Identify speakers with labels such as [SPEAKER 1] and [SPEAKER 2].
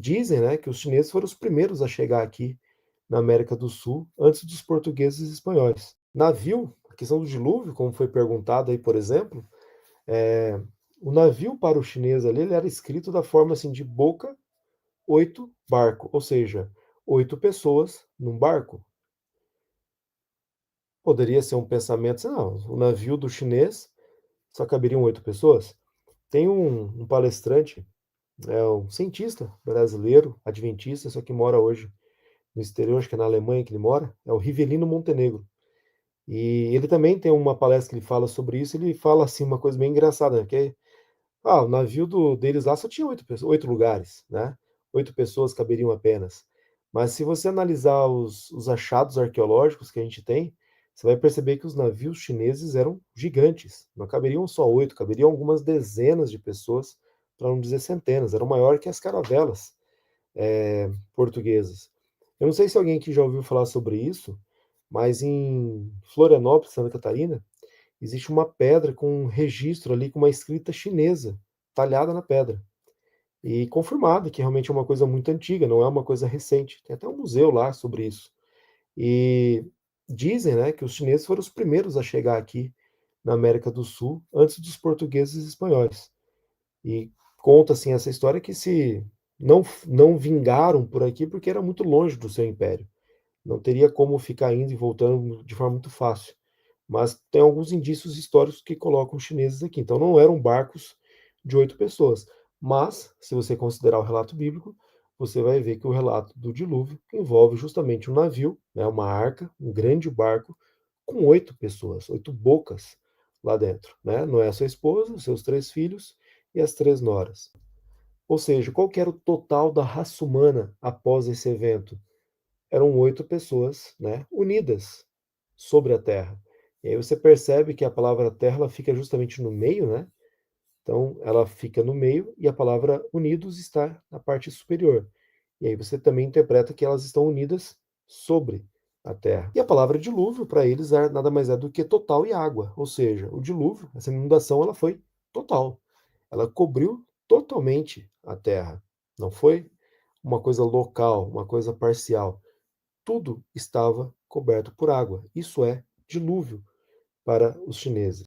[SPEAKER 1] Dizem, né, que os chineses foram os primeiros a chegar aqui na América do Sul antes dos portugueses e espanhóis. Navio, a questão do dilúvio, como foi perguntado aí, por exemplo, eh, o navio para o chinês ali, ele era escrito da forma assim de boca, 8 barco, ou seja, 8 pessoas num barco. Poderia ser um pensamento assim, não, o navio do chinês só caberiam 8 pessoas? Tem um palestrante, é um cientista brasileiro, adventista, só que mora hoje no exterior, acho que é na Alemanha que ele mora, é o Rivelino Montenegro. E ele também tem uma palestra que ele fala sobre isso, ele fala assim uma coisa bem engraçada, né, o navio deles lá só tinha 8 lugares, né? 8 pessoas caberiam apenas. Mas se você analisar os achados arqueológicos que a gente tem, você vai perceber que os navios chineses eram gigantes. Não caberiam só 8, caberiam algumas dezenas de pessoas, para não dizer centenas. Eram maior que as caravelas portuguesas. Eu não sei se alguém aqui já ouviu falar sobre isso, mas em Florianópolis, Santa Catarina, existe uma pedra com um registro ali com uma escrita chinesa talhada na pedra. E confirmado que realmente é uma coisa muito antiga, não é uma coisa recente. Tem até um museu lá sobre isso. E dizem, né, que os chineses foram os primeiros a chegar aqui na América do Sul antes dos portugueses e espanhóis. E conta assim essa história que se não vingaram por aqui porque era muito longe do seu império. Não teria como ficar indo e voltando de forma muito fácil. Mas tem alguns indícios históricos que colocam os chineses aqui. Então não eram barcos de 8 pessoas. Mas, se você considerar o relato bíblico, você vai ver que o relato do dilúvio envolve justamente um navio, né, uma arca, um grande barco, com 8 pessoas, 8 bocas lá dentro. Né? Não é a sua esposa, os seus 3 filhos e as 3 noras. Ou seja, qual que era o total da raça humana após esse evento? Eram 8 pessoas, né, unidas sobre a terra. E aí você percebe que a palavra terra ela fica justamente no meio, né? Então ela fica no meio e a palavra unidos está na parte superior. E aí você também interpreta que elas estão unidas sobre a terra. E a palavra dilúvio para eles nada mais é do que total e água, ou seja, o dilúvio, essa inundação, ela foi total. Ela cobriu totalmente a terra. Não foi uma coisa local, uma coisa parcial. Tudo estava coberto por água. Isso é dilúvio para os chineses.